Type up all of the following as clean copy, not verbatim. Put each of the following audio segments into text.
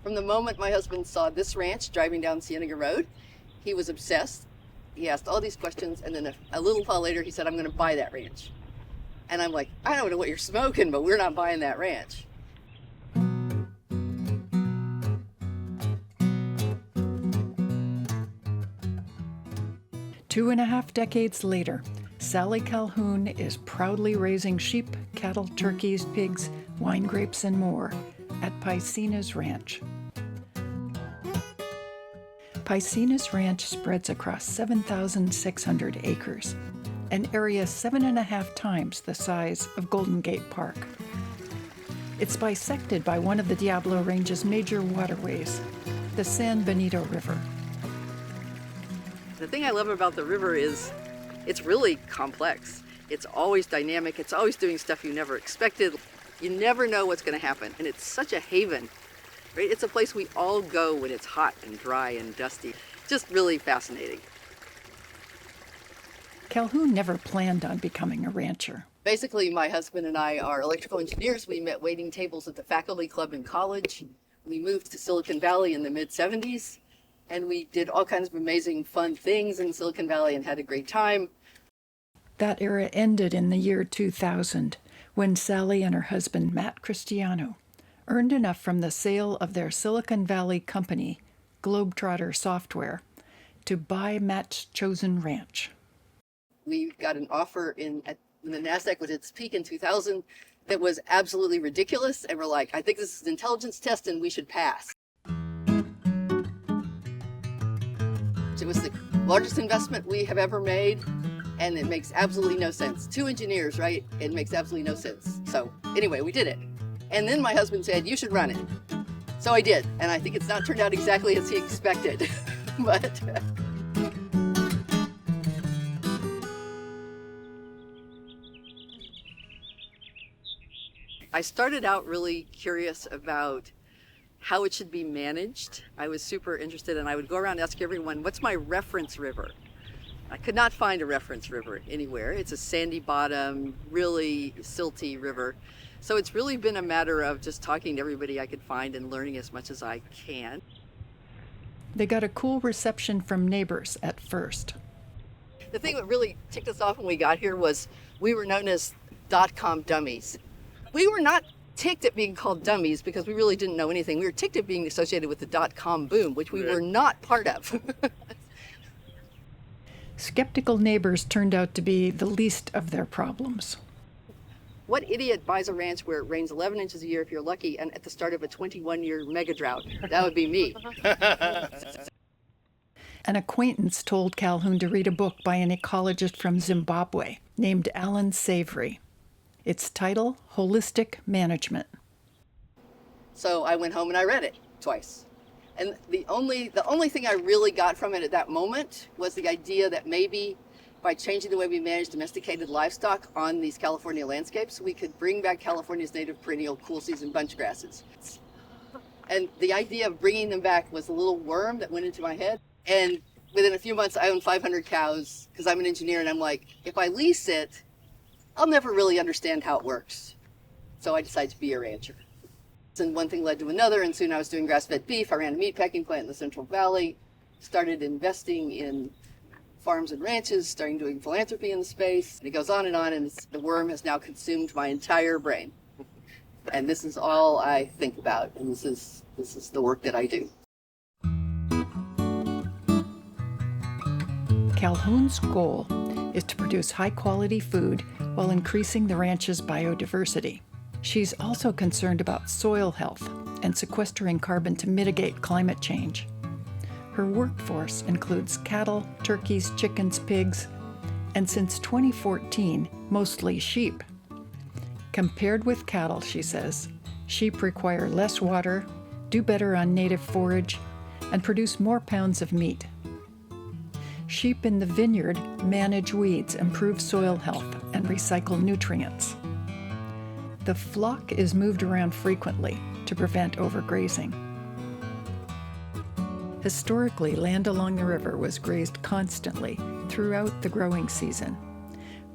From the moment my husband saw this ranch driving down Cienega Road, he was obsessed. He asked all these questions, and then a little while later, he said, I'm going to buy that ranch. And I'm like, I don't know what you're smoking, but we're not buying that ranch. Two and a half decades later, Sallie Calhoun is proudly raising sheep, cattle, turkeys, pigs, wine grapes, and more at Paicines Ranch. Paicines Ranch spreads across 7,600 acres, an area 7.5 times the size of Golden Gate Park. It's bisected by one of the Diablo Range's major waterways, the San Benito River. The thing I love about the river is it's really complex. It's always dynamic. It's always doing stuff you never expected. You never know what's going to happen. And it's such a haven, right? It's a place we all go when it's hot and dry and dusty. Just really fascinating. Calhoun never planned on becoming a rancher. Basically, my husband and I are electrical engineers. We met waiting tables at the faculty club in college. We moved to Silicon Valley in the mid-'70s, and we did all kinds of amazing, fun things in Silicon Valley and had a great time. That era ended in the year 2000, when Sallie and her husband, Matt Cristiano, earned enough from the sale of their Silicon Valley company, Globetrotter Software, to buy Matt's chosen ranch. We got an offer when the NASDAQ was at its peak in 2000 that was absolutely ridiculous, and we're like, I think this is an intelligence test and we should pass. It was the largest investment we have ever made, and it makes absolutely no sense. 2 engineers, right? It makes absolutely no sense. So anyway, we did it. And then my husband said, you should run it. So I did, and I think it's not turned out exactly as he expected, but... I started out really curious about how it should be managed. I was super interested, and I would go around and ask everyone, what's my reference river? I could not find a reference river anywhere. It's a sandy bottom, really silty river. So it's really been a matter of just talking to everybody I could find and learning as much as I can. They got a cool reception from neighbors at first. The thing that really ticked us off when we got here was we were known as .com dummies. We were not ticked at being called dummies because we really didn't know anything. We were ticked at being associated with the .com boom, which we were not part of. Skeptical neighbors turned out to be the least of their problems. What idiot buys a ranch where it rains 11 inches a year if you're lucky and at the start of a 21-year mega drought? That would be me. An acquaintance told Calhoun to read a book by an ecologist from Zimbabwe named Alan Savory. Its title, Holistic Management. So I went home and I read it twice. And the only thing I really got from it at that moment was the idea that maybe by changing the way we manage domesticated livestock on these California landscapes, we could bring back California's native perennial cool season bunch grasses. And the idea of bringing them back was a little worm that went into my head. And within a few months, I own 500 cows because I'm an engineer, and I'm like, if I lease it, I'll never really understand how it works. So I decided to be a rancher. And one thing led to another, and soon I was doing grass-fed beef. I ran a meatpacking plant in the Central Valley, started investing in farms and ranches, starting doing philanthropy in the space. And it goes on, and the worm has now consumed my entire brain. And this is all I think about, and this is the work that I do. Calhoun's goal is to produce high-quality food while increasing the ranch's biodiversity. She's also concerned about soil health and sequestering carbon to mitigate climate change. Her workforce includes cattle, turkeys, chickens, pigs, and since 2014, mostly sheep. Compared with cattle, she says, sheep require less water, do better on native forage, and produce more pounds of meat. Sheep in the vineyard manage weeds, improve soil health, and recycle nutrients. The flock is moved around frequently to prevent overgrazing. Historically, land along the river was grazed constantly throughout the growing season,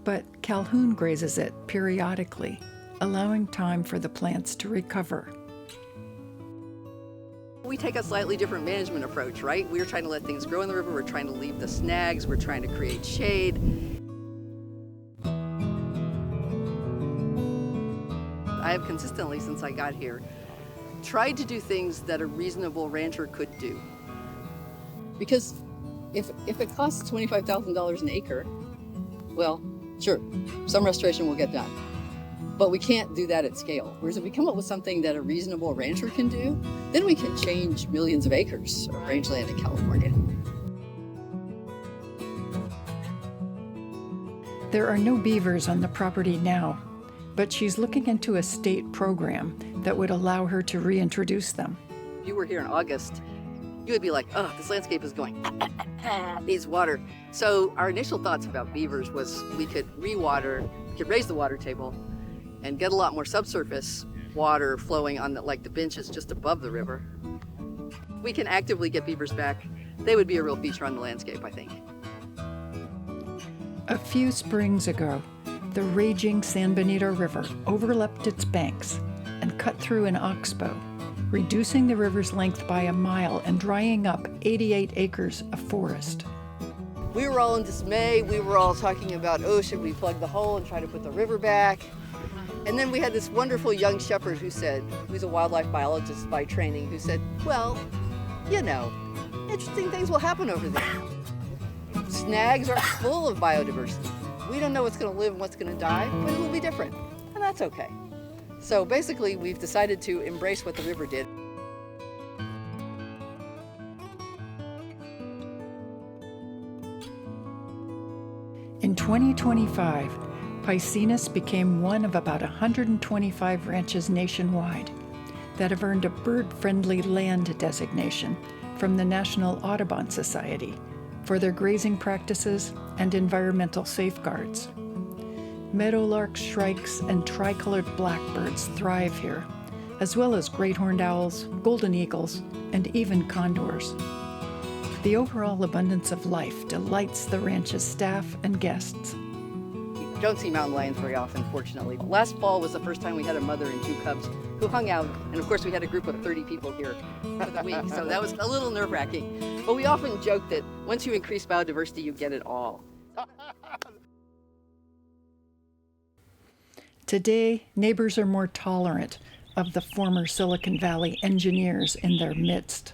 but Calhoun grazes it periodically, allowing time for the plants to recover. we take a slightly different management approach, right? We're trying to let things grow in the river. We're trying to leave the snags. We're trying to create shade. I have consistently, since I got here, tried to do things that a reasonable rancher could do. Because if it costs $25,000 an acre, well, sure, some restoration will get done. But we can't do that at scale. Whereas if we come up with something that a reasonable rancher can do, then we can change millions of acres of rangeland in California. There are no beavers on the property now, but she's looking into a state program that would allow her to reintroduce them. If you were here in August, you would be like, oh, this landscape is going, needs water. So our initial thoughts about beavers was we could rewater, we could raise the water table and get a lot more subsurface water flowing on the benches just above the river. We can actively get beavers back. They would be a real feature on the landscape, I think. A few springs ago, the raging San Benito River overleapt its banks and cut through an oxbow, reducing the river's length by a mile and drying up 88 acres of forest. We were all in dismay. We were all talking about, oh, should we plug the hole and try to put the river back? And then we had this wonderful young shepherd who's a wildlife biologist by training, who said, well, interesting things will happen over there. Snags are full of biodiversity. We don't know what's going to live and what's going to die, but it will be different, and that's okay. So basically, we've decided to embrace what the river did. In 2025, Paicines became one of about 125 ranches nationwide that have earned a bird-friendly land designation from the National Audubon Society for their grazing practices and environmental safeguards. Meadowlarks, shrikes, and tricolored blackbirds thrive here, as well as great horned owls, golden eagles, and even condors. The overall abundance of life delights the ranch's staff and guests. You don't see mountain lions very often, fortunately. Last fall was the first time we had a mother and two cubs who hung out, and of course we had a group of 30 people here for the week, so that was a little nerve-wracking. But we often joke that once you increase biodiversity, you get it all. Today, neighbors are more tolerant of the former Silicon Valley engineers in their midst.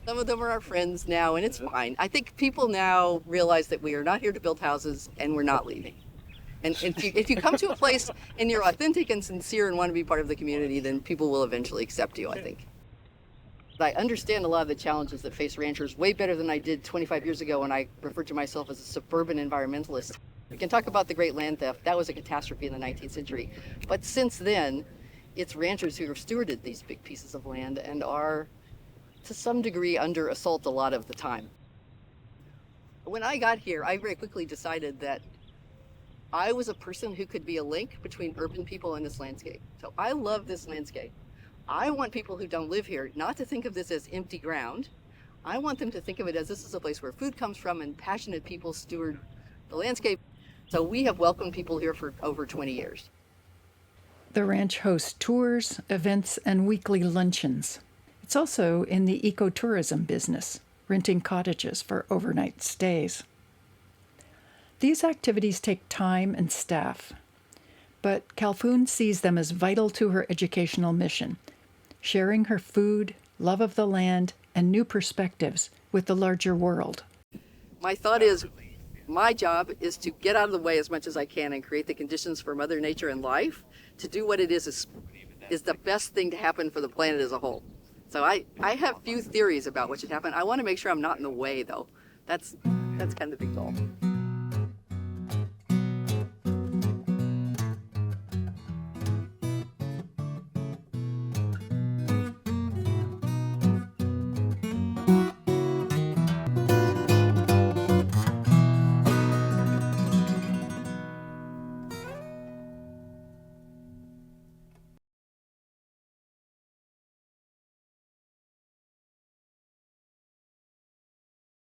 Some of them are our friends now, and it's fine. I think people now realize that we are not here to build houses, and we're not leaving. And if you come to a place and you're authentic and sincere and want to be part of the community, then people will eventually accept you, I think. I understand a lot of the challenges that face ranchers way better than I did 25 years ago when I referred to myself as a suburban environmentalist. We can talk about the great land theft. That was a catastrophe in the 19th century. But since then, it's ranchers who have stewarded these big pieces of land and are, to some degree, under assault a lot of the time. When I got here, I very quickly decided that I was a person who could be a link between urban people and this landscape. So I love this landscape. I want people who don't live here not to think of this as empty ground. I want them to think of it as this is a place where food comes from and passionate people steward the landscape. So we have welcomed people here for over 20 years. The ranch hosts tours, events, and weekly luncheons. It's also in the ecotourism business, renting cottages for overnight stays. These activities take time and staff, but Calhoun sees them as vital to her educational mission, sharing her food, love of the land, and new perspectives with the larger world. My thought is, my job is to get out of the way as much as I can and create the conditions for Mother Nature and life to do what it is the best thing to happen for the planet as a whole. So I have few theories about what should happen. I want to make sure I'm not in the way, though. That's kind of the big goal.